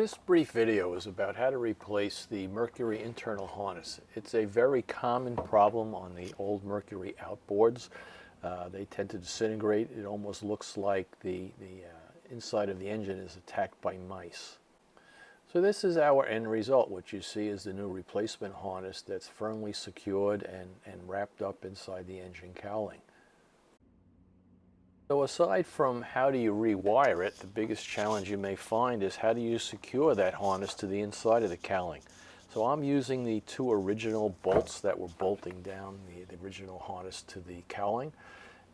This brief video is about how to replace the Mercury internal harness. It's a very common problem on the old Mercury outboards. They tend to disintegrate. It almost looks like the inside of the engine is attacked by mice. So this is our end result. What you see is the new replacement harness that's firmly secured and wrapped up inside the engine cowling. So aside from how do you rewire it, the biggest challenge you may find is how do you secure that harness to the inside of the cowling. So I'm using the two original bolts that were bolting down the original harness to the cowling.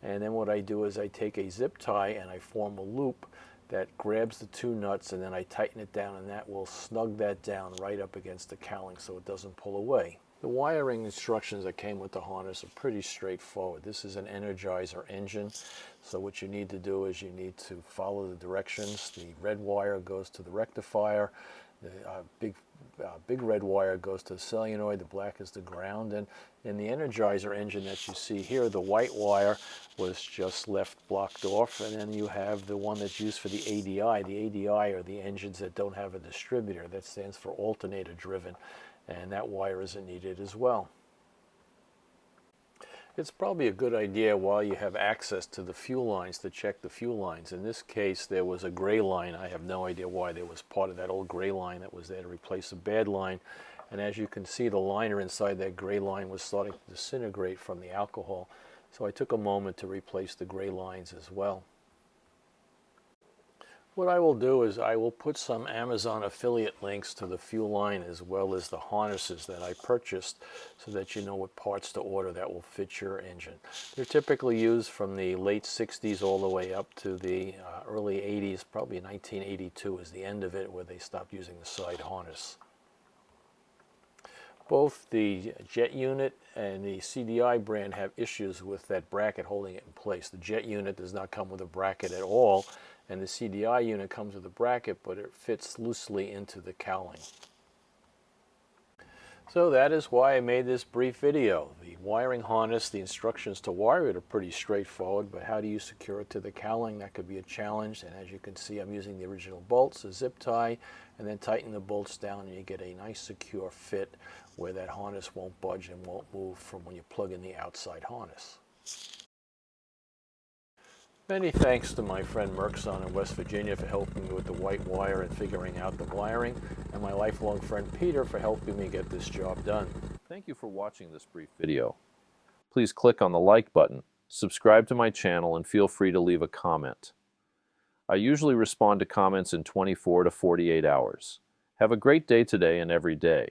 And then what I do is I take a zip tie and I form a loop that grabs the two nuts, and then I tighten it down, and that will snug that down right up against the cowling so it doesn't pull away. The wiring instructions that came with the harness are pretty straightforward. This is an Energizer engine, so what you need to do is you need to follow the directions. The red wire goes to the rectifier, the big red wire goes to the solenoid, the black is the ground, and in the Energizer engine that you see here, the white wire was just left blocked off, and then you have the one that's used for the ADI. The ADI are the engines that don't have a distributor. That stands for alternator driven, and that wire isn't needed as well. It's probably a good idea while you have access to the fuel lines to check the fuel lines. In this case, there was a gray line. I have no idea why there was part of that old gray line that was there to replace a bad line. And as you can see, the liner inside that gray line was starting to disintegrate from the alcohol. So I took a moment to replace the gray lines as well. What I will do is I will put some Amazon affiliate links to the fuel line as well as the harnesses that I purchased so that you know what parts to order that will fit your engine. They're typically used from the late 60s all the way up to the early 80s, probably 1982 is the end of it where they stopped using the side harness. Both the Jet unit and the CDI brand have issues with that bracket holding it in place. The Jet unit does not come with a bracket at all, and the CDI unit comes with a bracket, but it fits loosely into the cowling. So that is why I made this brief video. The wiring harness, the instructions to wire it are pretty straightforward, but how do you secure it to the cowling? That could be a challenge, and as you can see, I'm using the original bolts, a zip tie, and then tighten the bolts down and you get a nice secure fit where that harness won't budge and won't move from when you plug in the outside harness. Many thanks to my friend Merckson in West Virginia for helping me with the white wire and figuring out the wiring, and my lifelong friend Peter for helping me get this job done. Thank you for watching this brief video. Please click on the like button, subscribe to my channel, and feel free to leave a comment. I usually respond to comments in 24 to 48 hours. Have a great day today and every day.